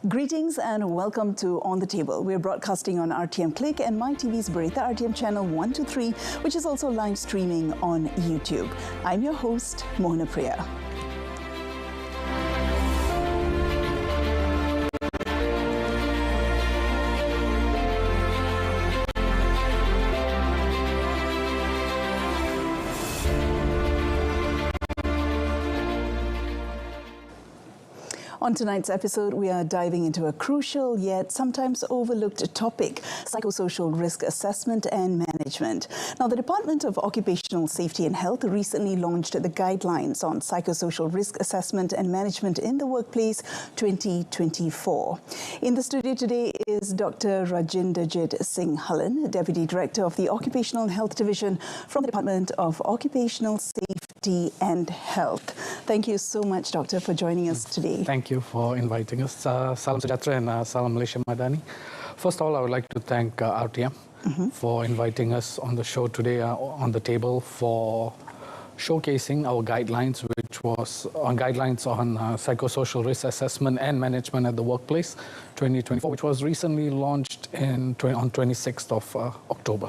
Greetings and welcome to On the Table. We're broadcasting on RTM Click and MyTV's Berita RTM channel 123, which is also live streaming on YouTube. I'm your host, Mohana Priya. On tonight's episode, we are diving into a crucial yet sometimes overlooked topic, psychosocial risk assessment and management. Now, the Department of Occupational Safety and Health recently launched the Guidelines on Psychosocial Risk Assessment and Management in the Workplace 2024. In the studio today is Dr. Rajinderjit Singh Hallan, Deputy Director of the Occupational Health Division from the Department of Occupational Safety and Health. Thank you so much, Doctor, for joining us today. Thank you for inviting us. Salam Sejahtera and Salam Malaysia Madani. First of all, I would like to thank RTM for inviting us on the show today, on the table, for showcasing our guidelines, which was on guidelines on psychosocial risk assessment and management at the workplace 2024, which was recently launched on 26th of October.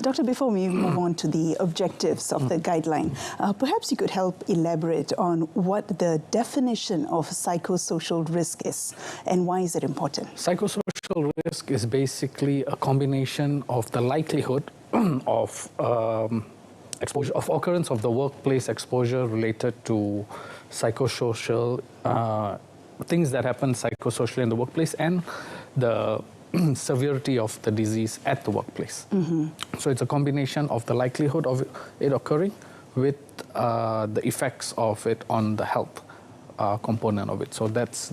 Doctor, before we move on to the objectives of the guideline, perhaps you could help elaborate on what the definition of psychosocial risk is and why is it important? Psychosocial risk is basically a combination of the likelihood of exposure, of occurrence of the workplace exposure related to psychosocial things that happen psychosocially in the workplace and the severity of the disease at the workplace. So it's a combination of the likelihood of it occurring with the effects of it on the health component of it. So that's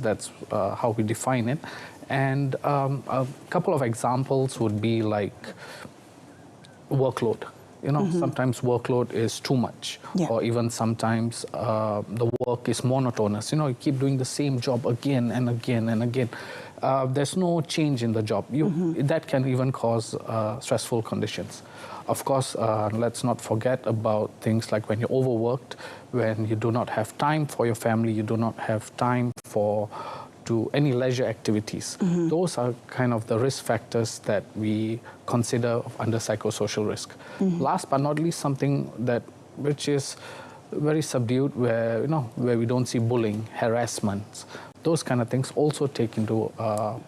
how we define it. And a couple of examples would be like workload. You know, sometimes workload is too much, or even sometimes the work is monotonous. You know, you keep doing the same job again and again and again. There's no change in the job. That can even cause stressful conditions. Of course, let's not forget about things like when you're overworked, when you do not have time for your family, you do not have time to any leisure activities. Those are kind of the risk factors that we consider under psychosocial risk. Last but not least, something which is very subdued, where we don't see bullying, harassment. Those kind of things also take into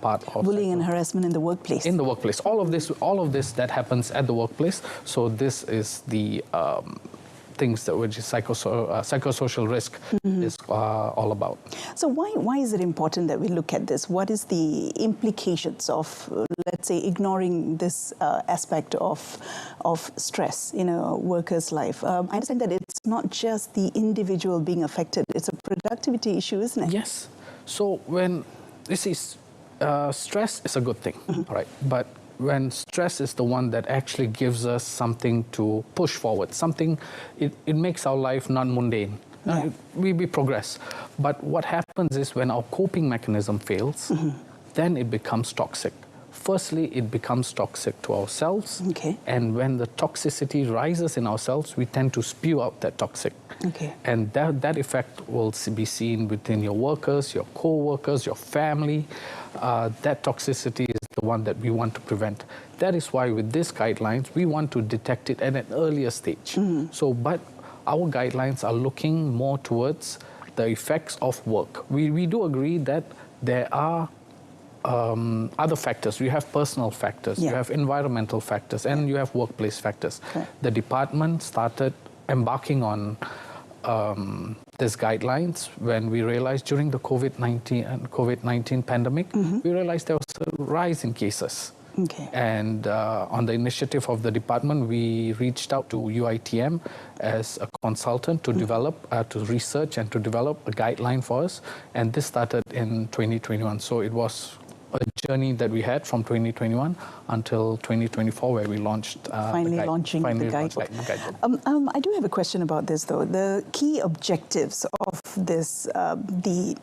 part of bullying and harassment in the workplace. In the workplace, all of this that happens at the workplace. So this is the things that which is psychosocial risk is all about. So why is it important that we look at this? What is the implications of, let's say, ignoring this aspect of stress in a worker's life? I understand that it's not just the individual being affected; it's a productivity issue, isn't it? Yes. So when this is stress is a good thing, right? But when stress is the one that actually gives us something to push forward, something, it makes our life non-mundane. We progress. But what happens is when our coping mechanism fails, then it becomes toxic. Firstly, it becomes toxic to ourselves. And when the toxicity rises in ourselves, we tend to spew out that toxic. And that effect will be seen within your workers, your co-workers, your family. That toxicity is the one that we want to prevent. That is why with these guidelines, we want to detect it at an earlier stage. But our guidelines are looking more towards the effects of work. We do agree that there are other factors. You have personal factors, you have environmental factors, and you have workplace factors. The department started embarking on these guidelines when we realized during the COVID-19 pandemic, we realized there was a rise in cases. And on the initiative of the department, we reached out to UITM as a consultant to develop, to research and to develop a guideline for us. And this started in 2021. So it was a journey that we had from 2021 until 2024, where we launched launching the guidebook. I do have a question about this, though. The key objectives of this, the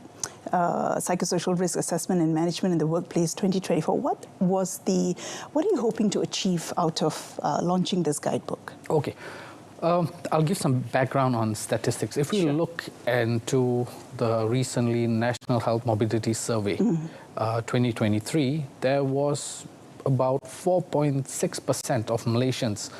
Psychosocial Risk Assessment and Management in the Workplace 2024. What are you hoping to achieve out of launching this guidebook? Okay. I'll give some background on statistics. If we look into the recently National Health Mobility Survey 2023, there was about 4.6% of Malaysians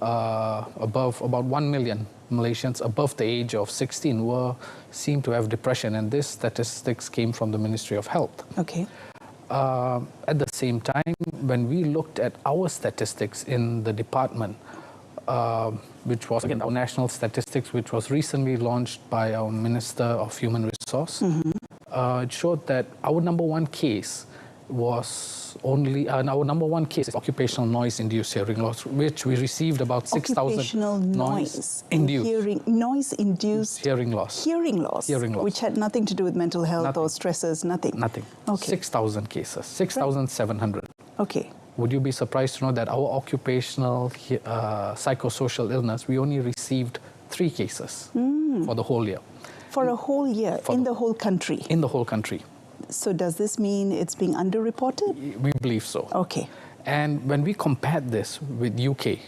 above, about 1 million Malaysians above the age of 16 seem to have depression, and this statistics came from the Ministry of Health. Okay. At the same time, when we looked at our statistics in the department, which was, again, our national statistics, which was recently launched by our Minister of Human Resource, it showed that our number one case was only, our number one case is occupational noise-induced hearing loss, which we received about 6,000. Occupational noise-induced. Noise-induced hearing loss. Hearing loss. Hearing loss. Which had nothing to do with mental health or stresses, nothing. Nothing. Okay. 6,000 cases, 6,700. Okay. Would you be surprised to know that our occupational psychosocial illness, we only received 3 cases for the whole year. For a whole year, in the whole country? In the whole country. So does this mean it's being underreported? We believe so. Okay. And when we compared this with UK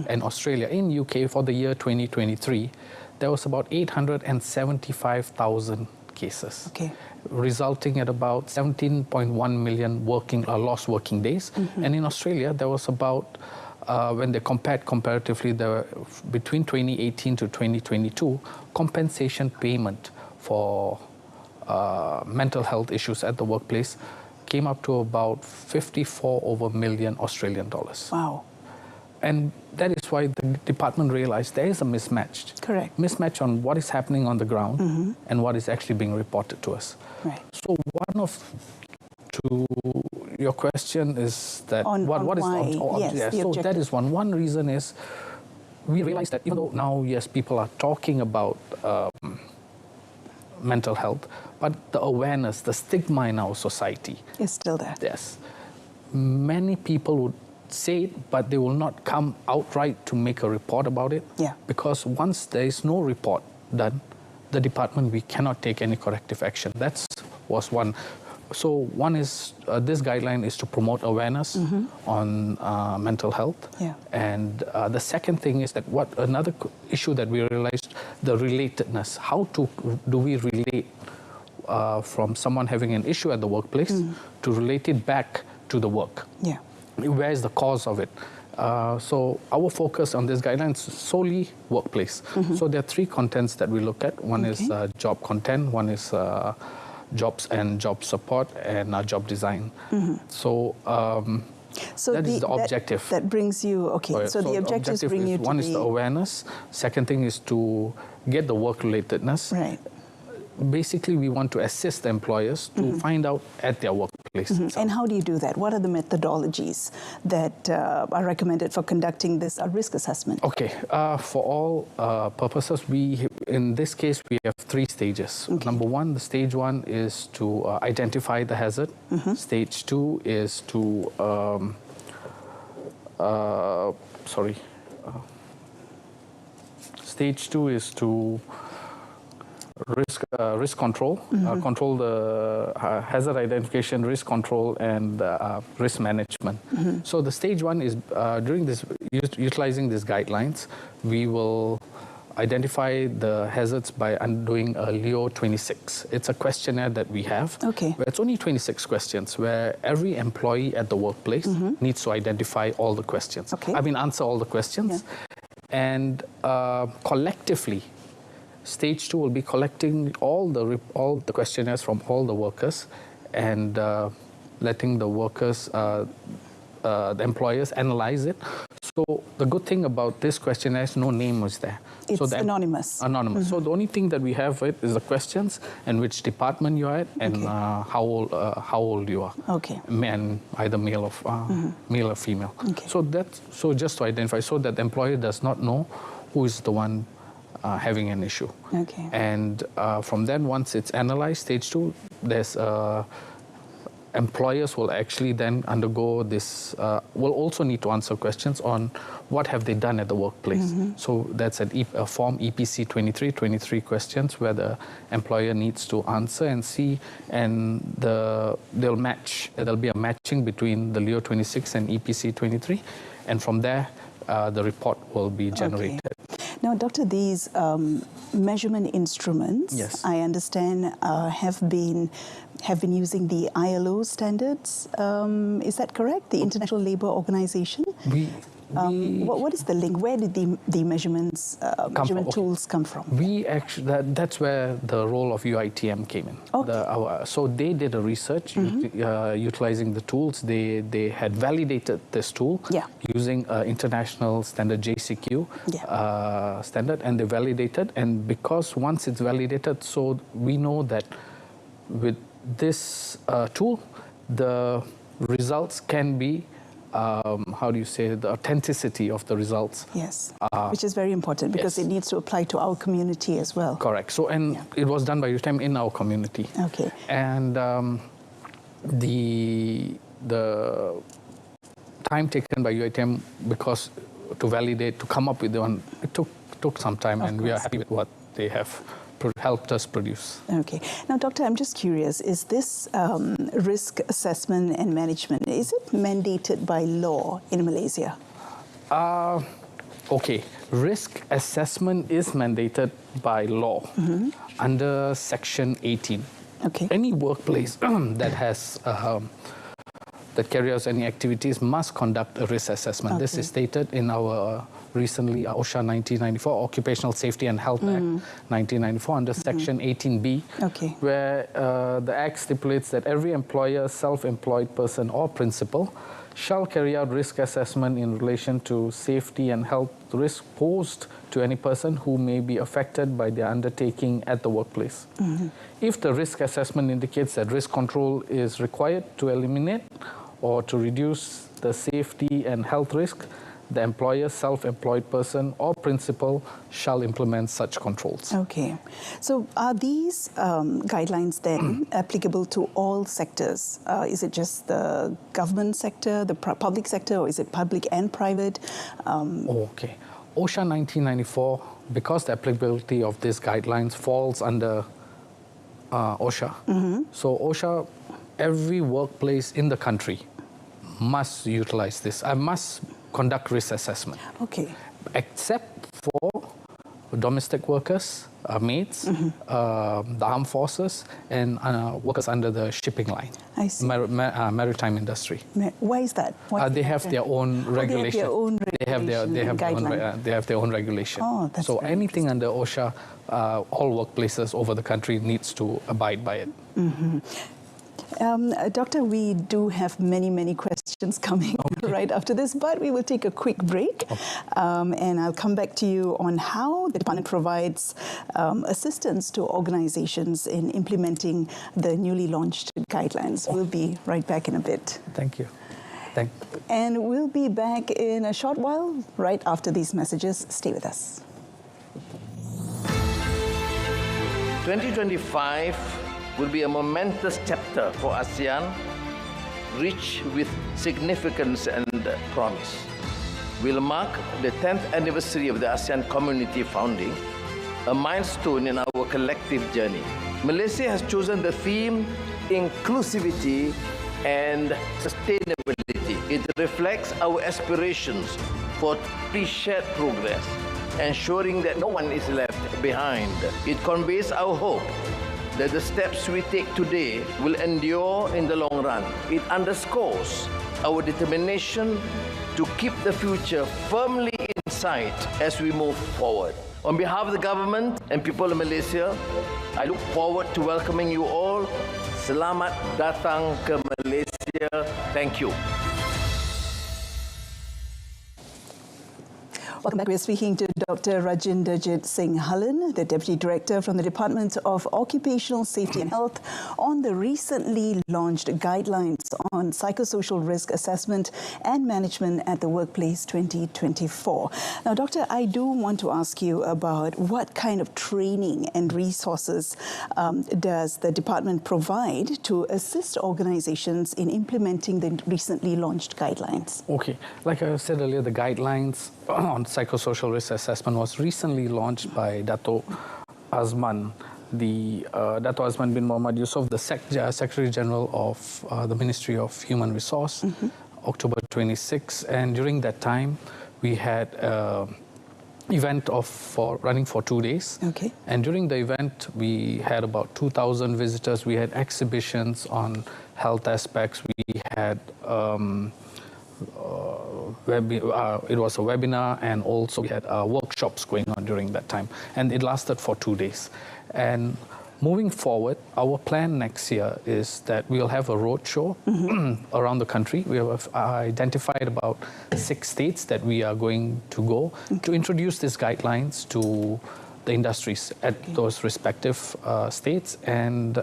and Australia, in UK for the year 2023, there was about 875,000 cases. Okay. Resulting at about 17.1 million lost working days. And in Australia, there was about, when they compared comparatively, there were, between 2018 to 2022, compensation payment for mental health issues at the workplace came up to about 54 million Australian dollars. Wow. And that is why the department realized there is a mismatch. Correct. Mismatch on what is happening on the ground and what is actually being reported to us. Right. So to your question is that so that is one. One reason is we realize that even though now, yes, people are talking about mental health, but the awareness, the stigma in our society is still there. Yes. Many people would say it, but they will not come outright to make a report about it. Yeah. Because once there is no report done, the department, we cannot take any corrective action. That was one. So one is, this guideline is to promote awareness on mental health. Yeah. And the second thing is that another issue that we realized, the relatedness. How do we relate from someone having an issue at the workplace to relate it back to the work? Yeah. Where is the cause of it? So our focus on this guideline is solely workplace. So there are 3 contents that we look at. One is job content, one is jobs and job support, and job design. So that is the objective. That brings you, okay, so the objectives bring you to one is the awareness. Second thing is to get the work-relatedness. Right. Basically, we want to assist the employers to find out at their workplace. And how do you do that? What are the methodologies that are recommended for conducting this risk assessment? Okay, for all purposes, in this case, we have 3 stages. Okay. Number 1, the stage 1 is to identify the hazard. Stage 2 is to, stage 2 is to risk control, control the hazard identification, risk control, and risk management. So the stage 1 is during this, utilizing these guidelines, we will identify the hazards by doing a Leo 26. It's a questionnaire that we have. Okay. Where it's only 26 questions, where every employee at the workplace needs to identify all the questions. Okay. Answer all the questions, and collectively. Stage 2 will be collecting all the questionnaires from all the workers and letting the workers, the employers analyze it. So the good thing about this questionnaire is no name was there. It's anonymous. Anonymous. So the only thing that we have is the questions and which department you are at and how old you are. Okay. And either male or female. Okay. So just to identify, so that the employer does not know who is the one having an issue. Okay. And from then, once it's analyzed, stage 2, there's employers will actually then undergo this, will also need to answer questions on what have they done at the workplace. So that's a form EPC 23 questions where the employer needs to answer and see, and they'll match. There'll be a matching between the Leo 26 and EPC 23, and from there, the report will be generated. Now, Doctor, these measurement instruments, Yes. I understand, have been using the ILO standards. Is that correct? The International Labour Organization. What is the link? Where did the measurement tools come from? We actually that's where the role of UITM came in. Okay. So they did a research utilizing the tools. They had validated this tool using international standard JCQ standard, and they validated. And because once it's validated, so we know that with this tool, the results can be. How do you say, the authenticity of the results? Yes, which is very important because it needs to apply to our community as well. Correct. So, and it was done by UITM in our community. Okay. And the time taken by UITM, because to validate, to come up with the one, it took some time, and we are happy with what they have helped us produce. Okay. Now, Doctor, I'm just curious, is this risk assessment and management, is it mandated by law in Malaysia? Okay. Risk assessment is mandated by law under Section 18. Okay. Any workplace that has that carries out any activities must conduct a risk assessment. Okay. This is stated in our recently OSHA 1994, Occupational Safety and Health Act 1994, under Section 18B, where the Act stipulates that every employer, self-employed person or principal shall carry out risk assessment in relation to safety and health risk posed to any person who may be affected by their undertaking at the workplace. If the risk assessment indicates that risk control is required to eliminate or to reduce the safety and health risk, the employer, self-employed person or principal shall implement such controls. Okay. So are these guidelines then applicable to all sectors? Is it just the government sector, the public sector, or is it public and private? Okay. OSHA 1994, because the applicability of these guidelines falls under OSHA. So OSHA, every workplace in the country must utilize this. I must conduct risk assessment. Okay. Except for domestic workers, maids, the armed forces, and workers under the shipping line. I see. Maritime industry. Why is that? They have their own regulation. They have their own regulation. Oh, that's so anything under OSHA, all workplaces over the country needs to abide by it. Doctor, we do have many questions coming right after this, but we will take a quick break and I'll come back to you on how the department provides assistance to organizations in implementing the newly launched guidelines. We'll be right back in a bit. Thank you. And we'll be back in a short while, right after these messages. Stay with us. 2025 will be a momentous chapter for ASEAN, rich with significance and promise. We'll mark the 10th anniversary of the ASEAN community founding, a milestone in our collective journey. Malaysia has chosen the theme inclusivity and sustainability. It reflects our aspirations for shared progress, ensuring that no one is left behind. It conveys our hope that the steps we take today will endure in the long run. It underscores our determination to keep the future firmly in sight as we move forward. On behalf of the government and people of Malaysia, I look forward to welcoming you all. Selamat datang ke Malaysia. Thank you. Welcome back. We're speaking to Dr. Rajinderjit Singh Hallan, the Deputy Director from the Department of Occupational Safety and Health, on the recently launched guidelines on psychosocial risk assessment and management at the workplace 2024. Now, Doctor, I do want to ask you about what kind of training and resources does the department provide to assist organizations in implementing the recently launched guidelines? Okay. Like I said earlier, the guidelines on psychosocial risk assessment was recently launched by Dato' Azman, Dato' Azman bin Muhammad Yusof, the Secretary General of the Ministry of Human Resource, October 26. And during that time, we had event running for 2 days. Okay. And during the event, we had about 2,000 visitors. We had exhibitions on health aspects. We had it was a webinar, and also we had workshops going on during that time. And it lasted for 2 days. And moving forward, our plan next year is that we'll have a road show around the country. We have identified about 6 states that we are going to go to introduce these guidelines to the industries at those respective states. And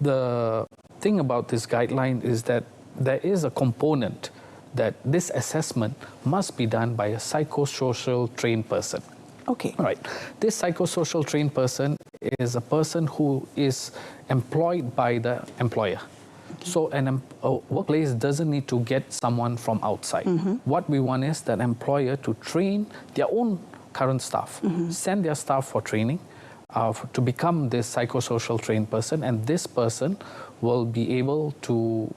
the thing about this guideline is that there is a component that this assessment must be done by a psychosocial trained person. Okay. All right. This psychosocial trained person is a person who is employed by the employer. Okay. So a workplace doesn't need to get someone from outside. What we want is that employer to train their own current staff, send their staff for training to become this psychosocial trained person, and this person will be able to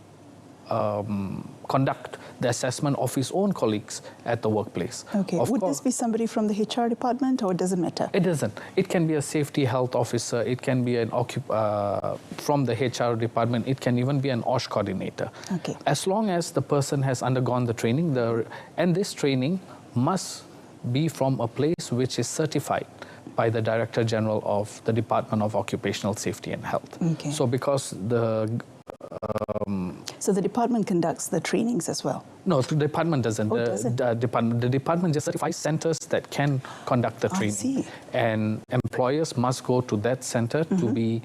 conduct the assessment of his own colleagues at the workplace. Okay. Would this be somebody from the HR department, or does it matter? It doesn't. It can be a safety health officer. It can be an from the HR department. It can even be an OSH coordinator. Okay. As long as the person has undergone the training, and this training must be from a place which is certified by the Director General of the Department of Occupational Safety and Health. Okay. So because so the department conducts the trainings as well? No, the department doesn't. The department just certifies centers that can conduct the training. I see. And employers must go to that center to be,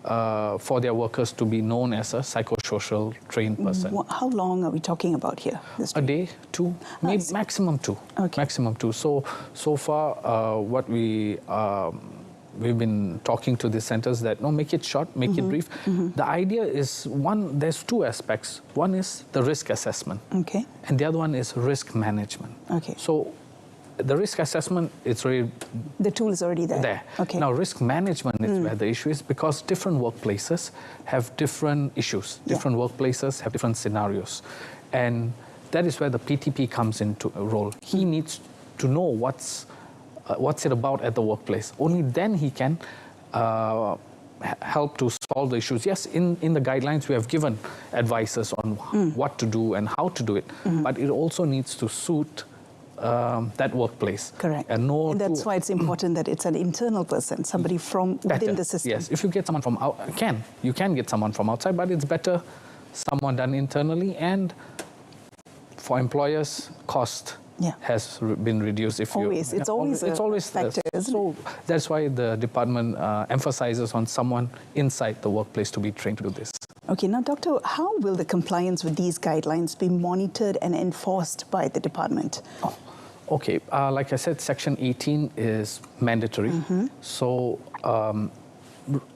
for their workers to be known as a psychosocial trained person. How long are we talking about here? A day, 2, maybe maximum 2. Okay. Maximum 2. So far, what we've been talking to the centers that, no, make it short, make it brief. The idea is, there's 2 aspects. One is the risk assessment. Okay. And the other one is risk management. Okay. So the risk assessment, it's already... The tool is already there. Okay. Now, risk management is where the issue is, because different workplaces have different issues. Different workplaces have different scenarios. And that is where the PTP comes into a role. He needs to know what's it about at the workplace. Only then he can help to solve the issues. Yes, in the guidelines we have given advices on what to do and how to do it, but it also needs to suit that workplace. Correct. And that's why it's important that it's an internal person, somebody from within the system. Yes, if you get someone from you can get someone from outside, but it's better someone done internally, and for employers, cost has been reduced. It's always a factor, isn't it? That's why the department emphasizes on someone inside the workplace to be trained to do this. Okay, now, Doctor, how will the compliance with these guidelines be monitored and enforced by the department? Okay, like I said, Section 18 is mandatory. So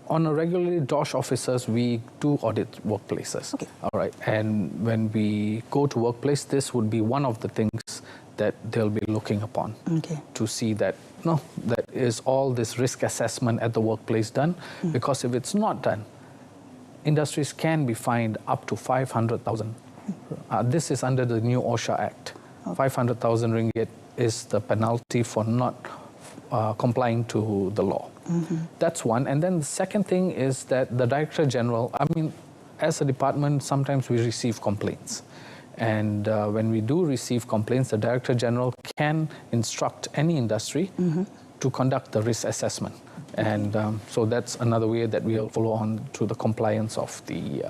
on a regularly, DOSH officers, we do audit workplaces. Okay. All right, and when we go to workplace, this would be one of the things that they'll be looking upon to see that, that is all this risk assessment at the workplace done. Because if it's not done, industries can be fined up to 500,000. This is under the new OSHA Act. 500,000 ringgit is the penalty for not complying to the law. That's one. And then the second thing is that the Director General, as a department, sometimes we receive complaints. And when we do receive complaints, the Director General can instruct any industry to conduct the risk assessment. And so that's another way that we'll follow on to the compliance of the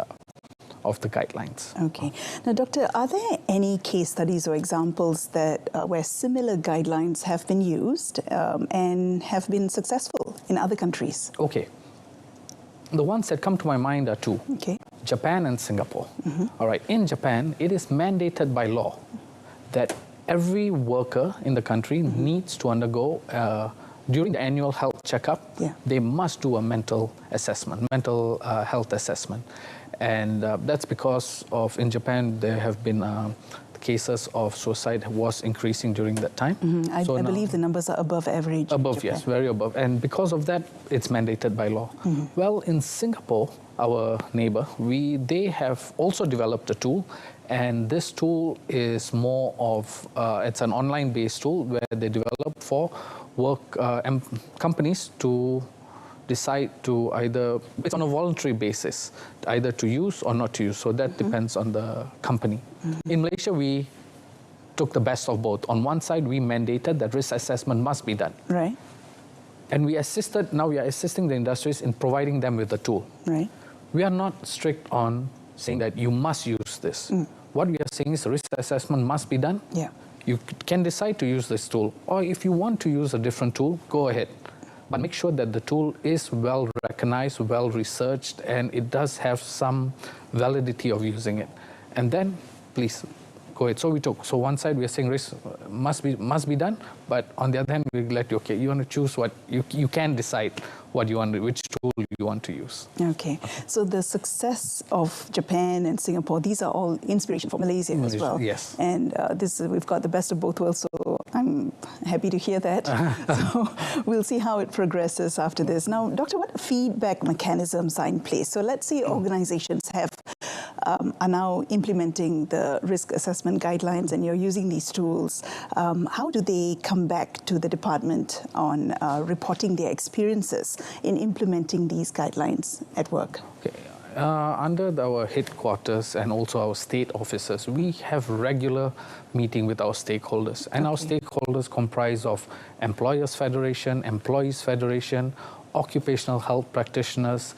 guidelines. Okay. Now, Doctor, are there any case studies or examples that where similar guidelines have been used and have been successful in other countries? Okay. The ones that come to my mind are 2. Okay. Japan and Singapore. All right. In Japan, it is mandated by law that every worker in the country needs to undergo, during the annual health checkup, they must do a mental assessment, mental health assessment. And that's because in Japan, there have been cases of suicide was increasing during that time. I believe the numbers are above average. Above, yes, very above. And because of that, it's mandated by law. Well, in Singapore, our neighbor, they have also developed a tool, and this tool is more of, it's an online-based tool where they develop for companies to decide to either, it's on a voluntary basis, either to use or not to use. So that depends on the company. In Malaysia, we took the best of both. On one side, we mandated that risk assessment must be done. Right. And now we are assisting the industries in providing them with the tool. Right. We are not strict on saying that you must use this. What we are saying is risk assessment must be done. Yeah. You can decide to use this tool, or if you want to use a different tool, go ahead. But make sure that the tool is well recognized, well researched, and it does have some validity of using it. And then, please, go ahead. So one side we are saying risk must be done, but on the other hand we let you, okay, you want to choose what you can decide what you want, which tool you want to use. Okay. So the success of Japan and Singapore, these are all inspiration for Malaysia as well. Yes. And we've got the best of both worlds, so I'm happy to hear that. So we'll see how it progresses after this. Now, Doctor, what feedback mechanisms are in place? So let's say organizations are now implementing the risk assessment guidelines and you're using these tools. How do they come back to the department on reporting their experiences in implementing these guidelines at work? Okay. Under our headquarters and also our state offices, we have regular meeting with our stakeholders. And our stakeholders comprise of Employers Federation, Employees Federation, occupational health practitioners,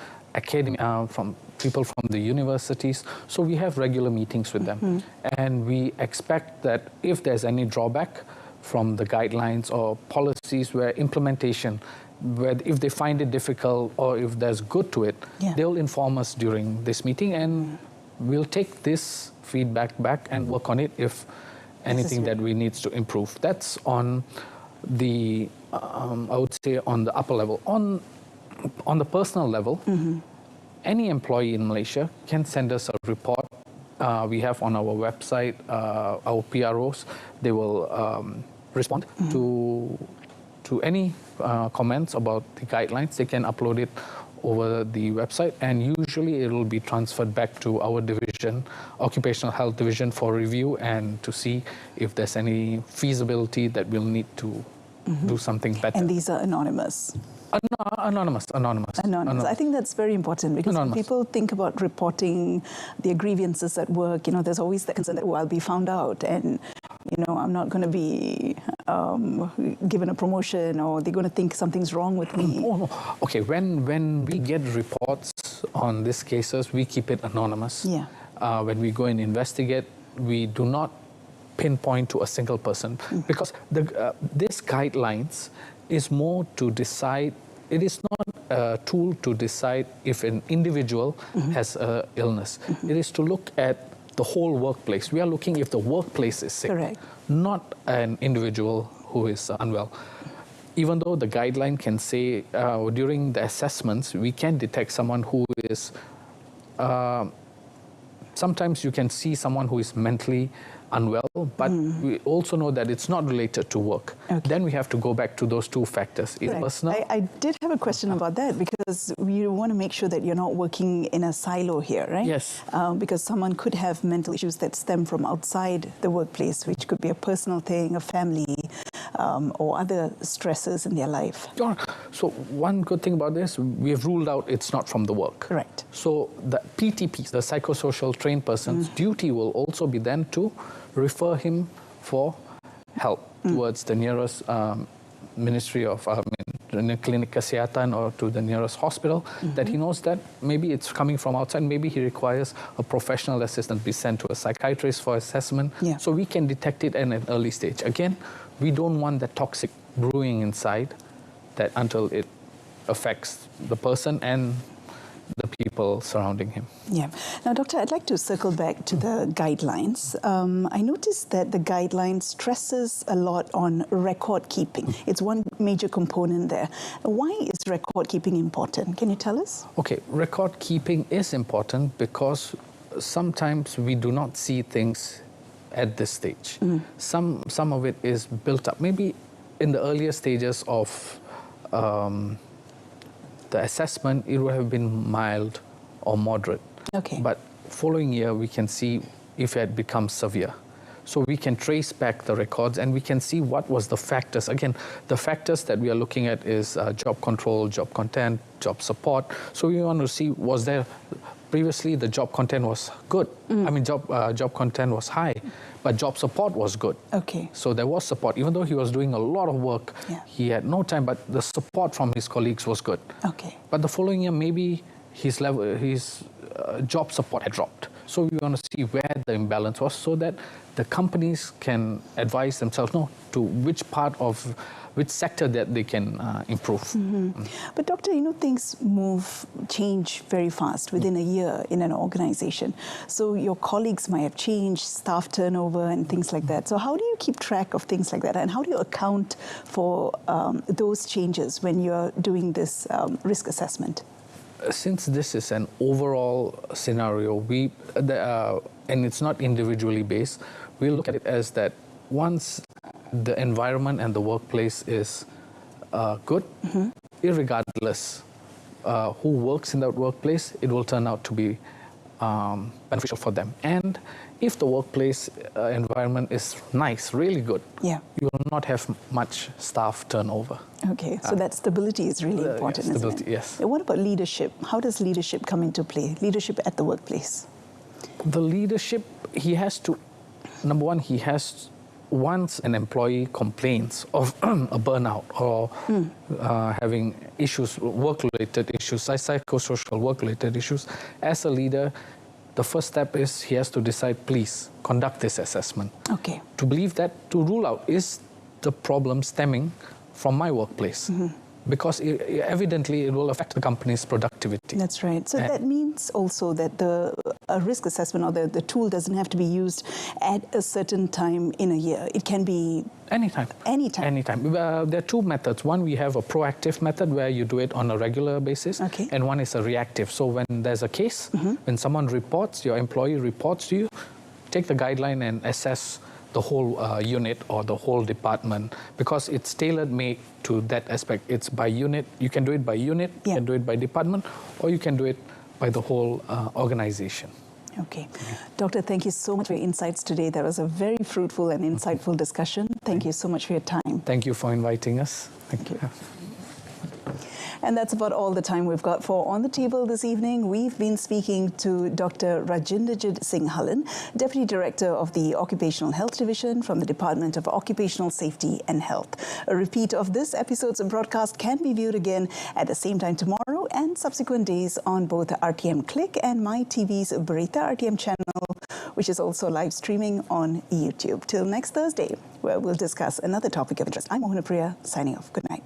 from people from the universities. So we have regular meetings with them. And we expect that if there's any drawback from the guidelines or policies where implementation, where if they find it difficult or if there's good to it, they'll inform us during this meeting, and we'll take this feedback back and work on it if anything that we need to improve. That's on the, I would say, on the upper level. On the personal level, any employee in Malaysia can send us a report. We have on our website, our PROs, they will respond to any comments about the guidelines. They can upload it over the website, and usually it will be transferred back to our division, Occupational Health Division, for review and to see if there's any feasibility that we'll need to do something better. And these are anonymous? Anonymous. I think that's very important, because when people think about reporting their grievances at work, there's always that concern that, I'll be found out and, I'm not going to be given a promotion, or they're going to think something's wrong with me. Okay, when we get reports on these cases, we keep it anonymous. Yeah. When we go and investigate, we do not pinpoint to a single person, because these guidelines is more to decide. It is not a tool to decide if an individual has an illness. It is to look at the whole workplace. We are looking if the workplace is sick, correct, not an individual who is unwell. Even though the guideline can say during the assessments, we can detect someone who is, sometimes you can see someone who is mentally unwell, but we also know that it's not related to work. Then we have to go back to those two factors. Is personal? I did have a question about that, because we want to make sure that you're not working in a silo here, right? Yes. Because someone could have mental issues that stem from outside the workplace, which could be a personal thing, a family, or other stresses in their life. So one good thing about this, we have ruled out it's not from the work. Correct. So the PTPs, the psychosocial trained person's duty will also be then to refer him for help towards the nearest Ministry of Klinik Kesihatan or to the nearest hospital, that he knows that maybe it's coming from outside, maybe he requires a professional assistant be sent to a psychiatrist for assessment, so we can detect it at an early stage. Again, we don't want that toxic brewing inside that until it affects the person and the people surrounding him. Yeah. Now, Doctor, I'd like to circle back to the guidelines. I noticed that the guidelines stresses a lot on record keeping. It's one major component there. Why is record keeping important? Can you tell us? Okay, record keeping is important because sometimes we do not see things at this stage. Some of it is built up. Maybe in the earlier stages of the assessment, it would have been mild or moderate. Okay. But following year, we can see if it had become severe. So we can trace back the records and we can see what was the factors. Again, the factors that we are looking at is job control, job content, job support. So we want to see, was there, previously the job content was good. I mean, job content was high, but job support was good. Okay. So there was support. Even though he was doing a lot of work, he had no time, but the support from his colleagues was good. Okay. But the following year, maybe his job support had dropped. So we want to see where the imbalance was so that the companies can advise themselves to which sector that they can improve. But doctor, things change very fast within a year in an organization. So your colleagues might have changed, staff turnover and things like that. So how do you keep track of things like that? And how do you account for those changes when you're doing this risk assessment? Since this is an overall scenario, and it's not individually based, we look at it as that once the environment and the workplace is good, irregardless who works in that workplace, it will turn out to be beneficial for them. And if the workplace environment is nice, really good, you will not have much staff turnover. Okay, so that stability is really important, stability, isn't it? yes. What about leadership? How does leadership come into play? Leadership at the workplace? The leadership, he has to, number one, once an employee complains of a burnout or having issues, work-related issues, psychosocial work-related issues, as a leader, the first step is he has to decide, please, conduct this assessment. Okay. To believe that, to rule out, is the problem stemming from my workplace? Because evidently it will affect the company's productivity. That's right. So that means also that the risk assessment or the tool doesn't have to be used at a certain time in a year. It can be anytime. Anytime. There are two methods. One, we have a proactive method where you do it on a regular basis. Okay. And one is a reactive. So when there's a case, when someone reports, your employee reports to you, take the guideline and assess the whole unit or the whole department, because it's tailor-made to that aspect. It's by unit. You can do it by unit, you can do it by department, or you can do it by the whole organization. Okay. Doctor, thank you so much for your insights today. That was a very fruitful and insightful discussion. Thank you so much for your time. Thank you for inviting us. Thank you. And that's about all the time we've got for On the Table this evening. We've been speaking to Dr. Rajinderjit Singh Hallan, Deputy Director of the Occupational Health Division from the Department of Occupational Safety and Health. A repeat of this episode's broadcast can be viewed again at the same time tomorrow and subsequent days on both RTM Click and MyTV's Berita RTM channel, which is also live streaming on YouTube. Till next Thursday, where we'll discuss another topic of interest. I'm Mohana Priya, signing off. Good night.